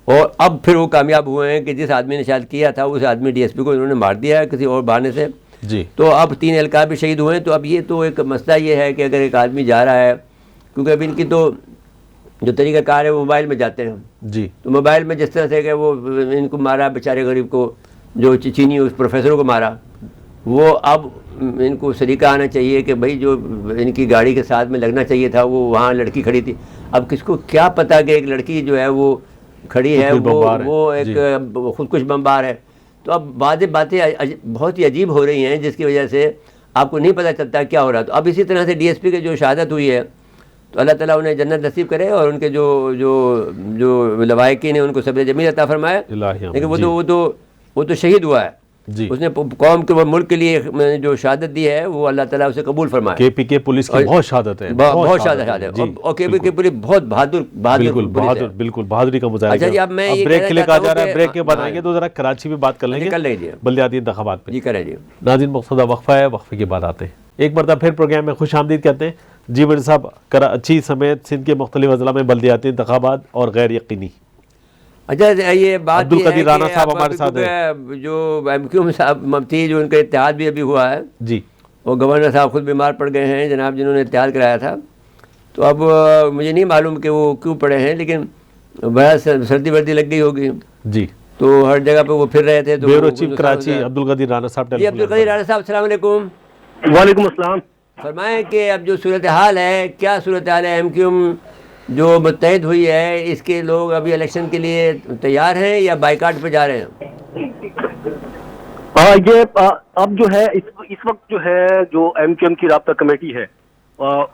और अब फिर वो कामयाब हुए हैं कि जिस आदमी ने शायद किया था उस आदमी डीएसपी को उन्होंने मार दिया है किसी और बहाने से। जी, तो अब 3 एहलकार भी शहीद हुए हैं। तो अब ये तो एक मसला ये है कि अगर एक आदमी जा रहा है, क्योंकि अब इनकी तो जो तरीक़ाकार है वो मोबाइल में जाते हैं। जी, तो मोबाइल में जिस तरह से कि वो इनको मारा बेचारे गरीब को, जो चीनी उस प्रोफेसरों को मारा, वो अब इनको सलीका आना चाहिए कि भाई जो इनकी गाड़ी के साथ में लगना चाहिए था वो वहाँ लड़की खड़ी थी। अब किसको क्या पता कि एक लड़की जो है वो खड़ी है, वो एक खुदकुश बमबार है। तो अब बातें बहुत ही अजीब हो रही हैं जिसकी वजह से आपको नहीं पता चलता क्या हो रहा है। तो अब इसी तरह से डीएसपी की जो शहादत हुई है तो अल्लाह ताला उन्हें जन्नत नसीब करे और उनके जो जो जो लवाहिकीन हैं उनको सब्र जमील अता फरमाए। लेकिन वो तो शहीद हुआ है जी, उसने कौम के मुल्क के लिए जो शहादत दी है वो अल्लाह ताला उसे कबूल फरमाए। केपीके पुलिस की बहुत शहादत है, बहुत शहादत है और केपीके पुलिस बहुत बिल्कुल बहादुरी का मुजाहिरा। अच्छा जी, अब मैं ब्रेक के लिए कहा जा रहा है, ब्रेक के बाद आएंगे तो जरा कराची में बात कर लेंगे, कर लीजिए बल्दियाती इंतखाबात पे। जी करें जी। नाज़रीन, मक़सूदा वक्फा है, वक्फे के बाद आते हैं। एक मरतबा फिर प्रोग्राम में खुश आमदीद कहते हैं। जी मिर्ज़ा साहब, कराची समेत सिंध के मुख्तलिफ अज़ला में बल्दियाती इंतखाबात और गैर यकीनी। अच्छा, ये बात अब्दुल कदीर राना साहब हमारे साथ हैं, जो एमक्यूएम साहब मफ्ती जो उनका इत्तेहाद भी अभी हुआ है जी, और गवर्नर साहब खुद बीमार पड़ गए हैं जनाब, जिन्होंने इत्तेहाद कराया था। तो अब मुझे नहीं मालूम कि वो क्यों पड़े हैं, लेकिन बड़ा सर्दी वर्दी लग गई होगी जी, तो हर जगह पे वो फिर रहे थे। तो ब्यूरो चीफ कराची अब्दुल कदीर राना साहब। जी अब्दुल कदीर राना साहब, अस्सलाम वालेकुम। वालेकुम अस्सलाम। फरमाएं कि अब जो सूरत हाल है, क्या सूरत हाल है? एमक्यूएम जो मुत्तहिद हुई है, इसके लोग अभी इलेक्शन के लिए तैयार हैं या बाइकाट पे जा रहे हैं? ये अब जो है इस वक्त जो है जो एमक्यूएम की राब्ता कमेटी है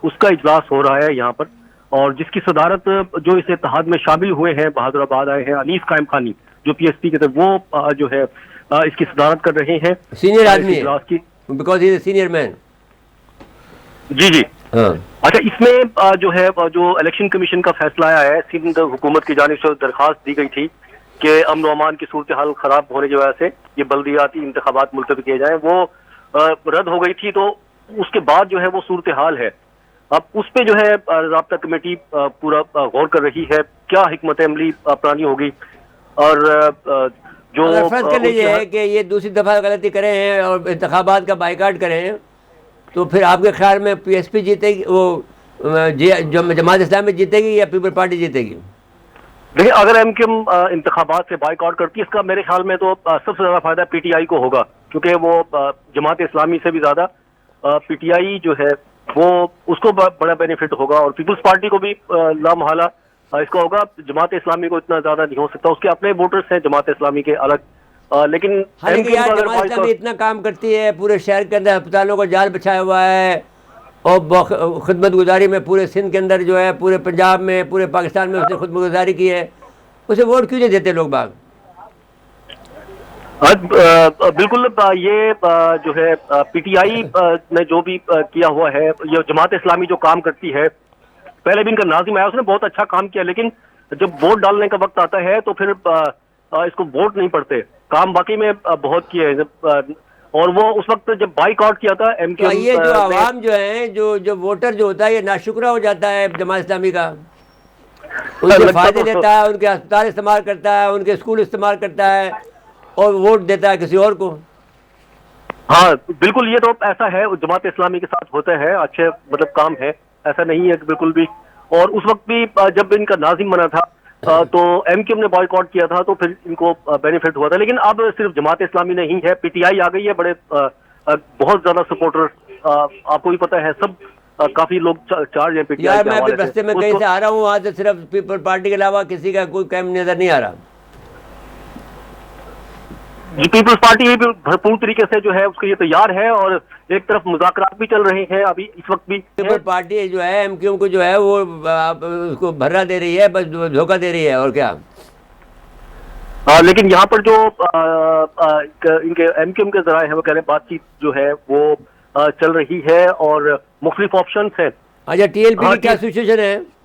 उसका इजलास हो रहा है यहाँ पर, और जिसकी सदारत जो इस इत्तेहाद में शामिल हुए हैं, बहादुराबाद आए हैं अनीस कायम खानी जो पीएसपी के थे, वो जो है इसकी सदारत कर रहे हैं। सीनियर आदमी इजलास की, because he is senior man. जी जी हाँ। अच्छा, इसमें जो है जो इलेक्शन कमीशन का फैसला आया है, सिंध हुकूमत की जानिब से दरखास्त दी गई थी कि अमन व अमान की सूरत हाल खराब होने की वजह से ये बल्दियाती इंतखाबात मुलतवी किए जाएं, वो रद्द हो गई थी। तो उसके बाद जो है वो सूरत हाल है, अब उस पे जो है राब्ता कमेटी पूरा गौर कर रही है, क्या हिकमत अमली अपनानी होगी। और जो फर्ज कर लीजिए है कि ये दूसरी दफा गलती करें और इंतखाबात का बाइकाट करें, तो फिर आपके ख्याल में पीएसपी जीतेगी, वो जमात इस्लामी जीतेगी या पीपल पार्टी जीतेगी? देखिए, अगर एमक्यूएम इंतखाबात से बाइकआउट करती है, इसका मेरे ख्याल में तो सबसे ज्यादा फायदा पीटीआई को होगा, क्योंकि वो जमात इस्लामी से भी ज्यादा पीटीआई जो है वो उसको बड़ा बेनिफिट होगा, और पीपल्स पार्टी को भी लामहला इसका होगा। जमात इस्लामी को इतना ज्यादा नहीं हो सकता, उसके अपने वोटर्स हैं जमात इस्लामी के अलग, लेकिन यार जमात इस्लामी इतना काम करती है, पूरे शहर के अंदर अस्पतालों को जाल बिछाया हुआ है और खिदमत गुजारी में पूरे सिंध के अंदर जो है, पूरे पंजाब में, पूरे पाकिस्तान में उसने खिदमत गुजारी की है, उसे वोट क्यों नहीं देते लोग बाग? बिल्कुल, ये जो है पीटीआई ने जो भी किया हुआ है, ये जमात इस्लामी जो काम करती है, पहले भी इनका नाजिम आया, उसने बहुत अच्छा काम किया, लेकिन जब वोट डालने का वक्त आता है तो फिर इसको वोट नहीं पड़ते। काम बाकी में बहुत किए हैं, और वो उस वक्त जब बाइकआउट किया था एमक्यूएम, तो ये जो आवाम जो है, जो वोटर जो होता है, ये नाशुक्रा हो जाता है जमात इस्लामी का, उनके फायदे लेता है, उनके अस्पताल इस्तेमाल करता है, उनके स्कूल इस्तेमाल करता है और वोट देता है किसी और को। हाँ बिल्कुल, ये तो ऐसा है, जमात इस्लामी के साथ होता है, अच्छे मतलब काम है, ऐसा नहीं है कि बिल्कुल भी। और उस वक्त भी जब इनका नाजिम बना था तो एमक्यूएम ने बॉयकॉट किया था, तो फिर इनको बेनिफिट हुआ था। लेकिन अब सिर्फ जमात इस्लामी नहीं है, पीटीआई आ गई है, बड़े बहुत ज्यादा सपोर्टर, आपको भी पता है, सब काफी लोग चार्ज है पीटीआई यार के मैं अभी हवाले रास्ते में कहीं से आ रहा हूँ, वहाँ से सिर्फ पीपल पार्टी के अलावा किसी का कोई कैंप नजर नहीं आ रहा। जी, पीपल्स पार्टी भी भरपूर तरीके से जो है उसके लिए तैयार है, और एक तरफ मुज़ाकरात भी चल रहे हैं अभी इस वक्त भी। पीपल पार्टी जो है एमक्यूएम को जो है वो उसको भर्रा दे रही है, बस धोखा दे रही है, और क्या। लेकिन यहाँ पर जो इनके एमक्यूएम के जराए हैं, वो कह रहे हैं बातचीत जो है वो चल रही है और मुख्तलिफ ऑप्शन है। अच्छा, टीएलपी की क्या सिचुएशन है?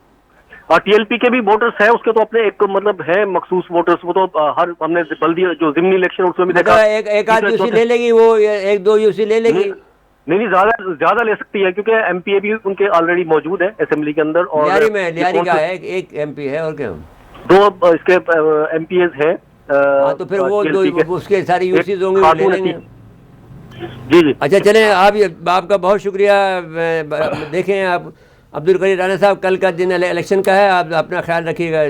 टीएलपी के भी वोटर्स हैं, उसके तो अपने एक मतलब है मखसूस वोटर्स, वो तो हर हमने बल्दी जो जिमनी इलेक्शन उसमें भी देखा, एक आध यूसी ले लेगी वो, एक दो यूसी ले लेगी। नहीं, ज्यादा ले सकती है, क्योंकि एमपीए भी उनके ऑलरेडी मौजूद है असेंबली के अंदर। और लियारी का है एक एमपी है, और क्या 2 इसके एमपीएस हैं। तो फिर वो दो उसके सारी यूसीज होंगे, वो ले लेंगे। जी। अच्छा चलें, आपका बहुत शुक्रिया। देखें आप अब्दुल करीम राना साहब, कल का दिन इलेक्शन का है, आप अपना ख्याल रखिएगा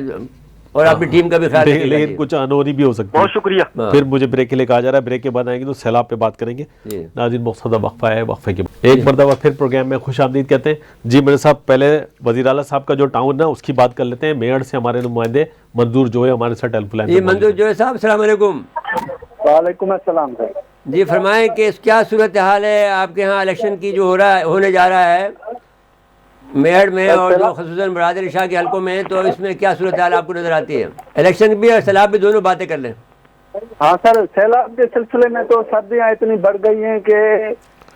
और अपनी टीम का भी ख्याल रखिएगा। लेकिन कुछ अनहोनी भी हो सकती है। बहुत शुक्रिया। फिर मुझे ब्रेक के लिए कहा जा रहा है, ब्रेक के बाद आएंगे तो सैलाब पे बात करेंगे। नाज़रीन, मुख्तसर वक्फा है, वक्फे के बाद एक मरतबा फिर प्रोग्राम में खुश आमदीद कहते हैं। जी मेरे साहब, पहले वज़ीर आला साहब का जो टाउन है उसकी बात कर लेते हैं। मेयड़ से हमारे नुमाइंदे मंजूर जोए हमारे साथ टेलीफोन जी। मंजूर जोए साहब, अस्सलाम वालेकुम। वालेकुम अस्सलाम सर। जी फरमाएं कि क्या सूरत हाल है आपके यहाँ इलेक्शन की जो होने जा रहा है मेयड़ में और जो ख़ुसूसन बरादर शाह के हलकों में, तो इसमें क्या सूरत हाल आपको नज़र आती है? इलेक्शन भी और सैलाब भी, दोनों बातें कर लें। हाँ सर, सैलाब के सिलसिले में तो सर्दियाँ इतनी बढ़ गई हैं कि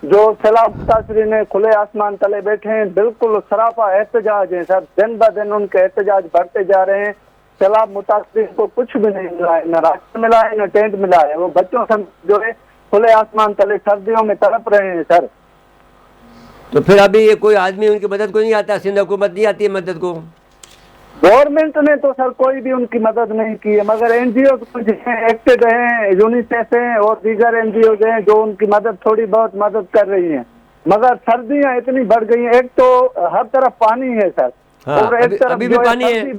जो सैलाब मुतासरीन है खुले आसमान तले बैठे हैं, बिल्कुल सराफा एहतजाज है सर। दिन ब दिन उनके एहतजाज बढ़ते जा रहे हैं। सैलाब मुतासरीन को कुछ भी नहीं मिला है, न राशन मिला है, न टेंट मिला है। वो बच्चों से जो है खुले आसमान तले सर्दियों में तड़प रहे हैं सर। तो फिर अभी ये कोई आदमी उनकी मदद को नहीं आता? सिंध हुकूमत नहीं आती है मदद को? गवर्नमेंट ने तो सर कोई भी उनकी मदद नहीं की है, मगर एनजीओ कुछ एक्टिव हैं, यूनिसेफ हैं और दीगर एनजीओ हैं जो उनकी मदद, थोड़ी बहुत मदद कर रही हैं। मगर सर्दियाँ इतनी बढ़ गई हैं, एक तो हर तरफ पानी है सर। हाँ, और एक तरफ अभी भी पानी है।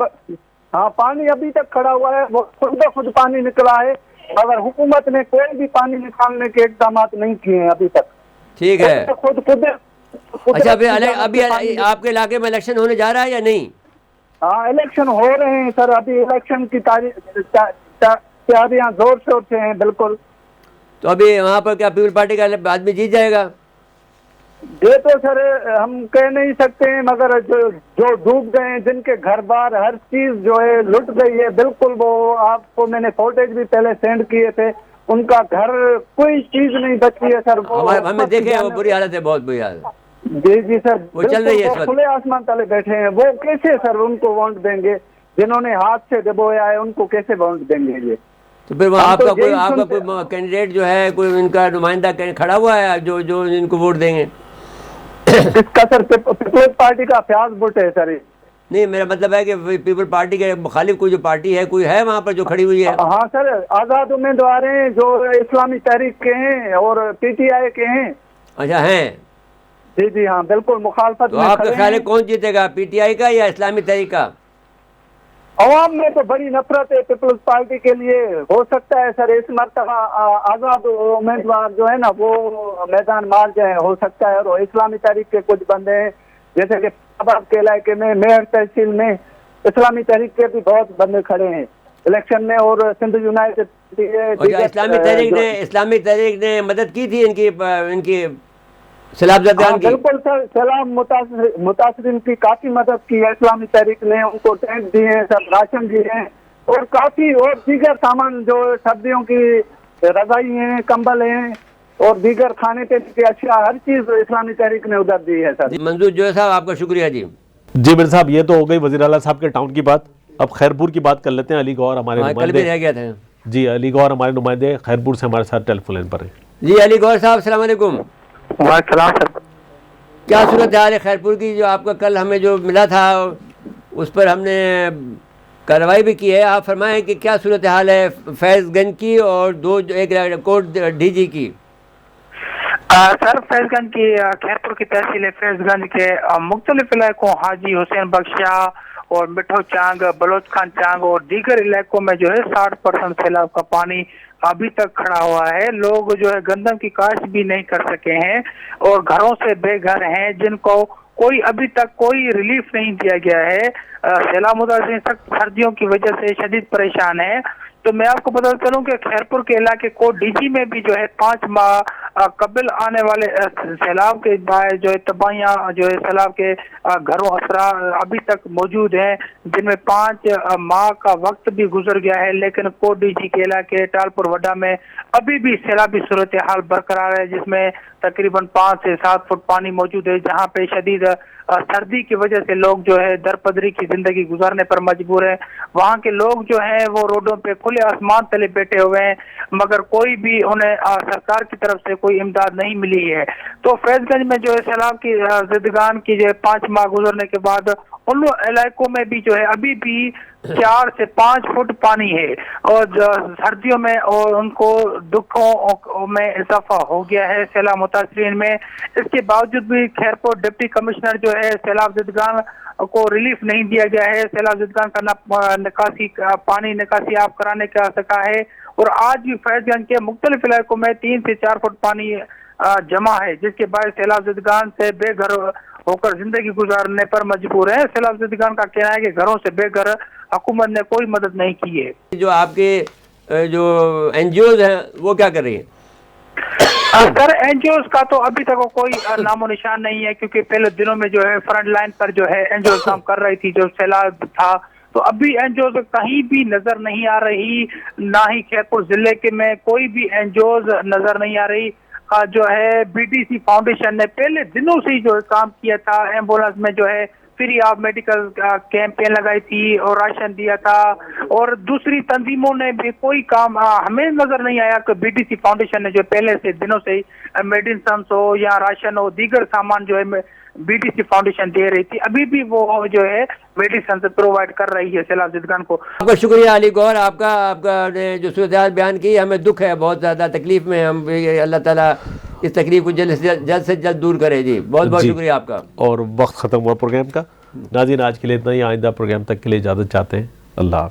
हाँ, पानी अभी तक खड़ा हुआ है, वो खुद ब खुद पानी निकला है, मगर हुकूमत ने कोई भी पानी निकालने के इक़दाम नहीं किए हैं अभी तक। ठीक है। खुद अच्छा, अभी आपके इलाके में इलेक्शन होने जा रहा है या नहीं? हाँ, इलेक्शन हो रहे हैं सर। अभी इलेक्शन की तैयारियां जोर शोर से हैं बिल्कुल। तो अभी वहाँ पर क्या पीपल पार्टी का आदमी जीत जाएगा? ये तो सर हम कह नहीं सकते हैं, मगर जो डूब गए हैं, जिनके घर बार हर चीज जो है लुट गई है बिल्कुल, वो आपको मैंने फोटेज भी पहले सेंड किए थे, उनका घर कोई चीज नहीं बची है सर। हमें देखे वो बुरी हालत है, बहुत बुरी हालत। जी सर, वो चल रही है, खुले आसमान तले बैठे हैं। वो कैसे सर उनको वोट देंगे? जिन्होंने हाथ से दबोया है उनको कैसे वोट देंगे ये? तो फिर आपका कोई कैंडिडेट जो है, कोई इनका नुमाइंदा खड़ा हुआ है जो इनको वोट देंगे? इसका सर पीपल्स पार्टी का फ्याज वोट है सर। नहीं, मेरा मतलब है कि पीपल पार्टी के मुखालिफ कोई जो पार्टी है, कोई है वहाँ पर जो खड़ी हुई है? हाँ सर, आज़ाद उम्मीदवार हैं जो इस्लामी तहरीक के हैं और पीटीआई के हैं। अच्छा, हैं? जी हाँ, बिल्कुल मुखालफत। तो आपका ख्याल है कौन जीतेगा, पीटीआई का या इस्लामी तहरीक का? अवाम में तो बड़ी नफरत है पीपल्स पार्टी के लिए। हो सकता है सर इस मरतबा आज़ाद उम्मीदवार जो है ना वो मैदान मार जाए, हो सकता है। और इस्लामी तहरीक के कुछ बंदे हैं, जैसे कि फैसलाबाद के इलाके में मेयर तहसील में इस्लामी तहरीक के भी बहुत बंदे खड़े हैं इलेक्शन में। और सिंध यूनाइटेड इस्लामी तहरीक ने मदद की थी इनकी सैलाब ज़रदान की? बिल्कुल सर, सैलाब मुतासरीन की काफी मदद की है इस्लामी तहरीक ने। उनको टेंट दिए हैं, सब राशन दिए हैं और काफी और दीगर सामान जो सर्दियों की रजाई हैं, कंबल हैं और दीगर खाने पीने की अशिया, हर चीज इस्लामी तहरीक ने उधर दी है सर। मंजूर जो है साहब, आपका शुक्रिया जी। जी मेरे साहब, ये तो हो गई वज़ीर आला साहब के टाउन की बात। अब खैरपुर की बात कर लेते हैं। अली गौर हमारे नुमाइंदे रह गया था। जी, अली गौर हमारे नुमाइंदे खैरपुर से हमारे साथ टेलीफोन लाइन पर है। जी अली गौर साहब, अस्सलाम वालेकुम। क्या सूरत हाल है खैरपुर की? जो आपका कल हमें जो मिला था उस पर हमने कार्रवाई भी की है। आप फरमाएं कि क्या सूरत हाल है फैज़गंज की और एक कोट डीजी की? सर फैजगंज की खैरपुर की तहसील है फैजगंज के मुख्तलिफ इलाकों हाजी हुसैन बख्शा और मिठो चांग, बलोच खान चांग और दीगर इलाकों में जो है 60% सैलाब का पानी अभी तक खड़ा हुआ है। लोग जो है गंदम की काश्त भी नहीं कर सके हैं और घरों से बेघर हैं, जिनको कोई अभी तक कोई रिलीफ नहीं दिया गया है। सैलाब मुतासिर सख्त सर्दियों की वजह से शदीद परेशान है। तो मैं आपको बता चलूं कि खैरपुर के इलाके कोट डीजी में भी जो है 5 माह कबल आने वाले सैलाब के बाद जो है तबाहियां जो है सैलाब के घरों असरा अभी तक मौजूद हैं, जिनमें 5 माह का वक्त भी गुजर गया है। लेकिन कोट डीजी के इलाके टालपुर वड्डा में अभी भी सैलाबी सूरत हाल बरकरार है, जिसमें तकरीबन 5 से 7 फुट पानी मौजूद है, जहाँ पे शदीद सर्दी की वजह से लोग जो है दरपदरी की जिंदगी गुजारने पर मजबूर है। वहाँ के लोग जो हैं वो रोडों पे खुले आसमान तले बैठे हुए हैं, मगर कोई भी उन्हें सरकार की तरफ से कोई इमदाद नहीं मिली है। तो फैजगंज में जो है सैलाब की जिंदगान की जो है 5 माह गुजरने के बाद उन इलाकों में भी जो है अभी भी 4 से 5 फुट पानी है और सर्दियों में और उनको दुखों में इजाफा हो गया है सैलाब मुतासरीन में। इसके बावजूद भी खैरपुर डिप्टी कमिश्नर जो है सैलाब ज़दगान को रिलीफ नहीं दिया गया है। सैलाब ज़दगान का निकासी पानी निकासी आप कराने का सका है और आज भी फैजगंज के मुख्तलिफ इलाकों में 3 से 4 फुट पानी जमा है, जिसके बाद सैलाब ज़दगान से बेघर होकर जिंदगी गुजारने पर मजबूर है। सैलाब ज़दगान का कहना है कि घरों से बेघर हुकूमत ने कोई मदद नहीं की है। जो आपके जो एनजीओ हैं वो क्या कर रही हैं? सर एनजीओ का तो अभी तक कोई नामो निशान नहीं है, क्योंकि पहले दिनों में जो है फ्रंट लाइन पर जो है एनजीओ काम कर रही थी जो सैलाब था, तो अभी एनजीओ कहीं भी नजर नहीं आ रही, ना ही खैरपुर जिले के में कोई भी एनजीओ नजर नहीं आ रही। जो है बीटीसी फाउंडेशन ने पहले दिनों से ही जो है काम किया था, एम्बुलेंस में जो है फ्री ऑफ मेडिकल कैंपेन लगाई थी और राशन दिया था, और दूसरी तंजीमों ने भी कोई काम हमें नजर नहीं आया कि बीटीसी फाउंडेशन ने जो पहले से दिनों से मेडिसिन हो या राशन हो दीगर सामान जो है बीटीसी फाउंडेशन दे रही थी, अभी भी वो जो है मेडिसिन से प्रोवाइड कर रही है सैलाब ज़दगान को। आपका शुक्रिया अली गौहर, आपका जो सूरत बयान की। हमें दुख है, बहुत ज़्यादा तकलीफ में हम, अल्लाह ताला इस तकलीफ को जल्द से जल्द दूर करे जी। बहुत बहुत शुक्रिया आपका। और वक्त ख़त्म हुआ प्रोग्राम का। नाज़रीन आज के लिए इतना ही, आइंदा प्रोग्राम तक के लिए इजाज़त चाहते हैं। अल्लाह।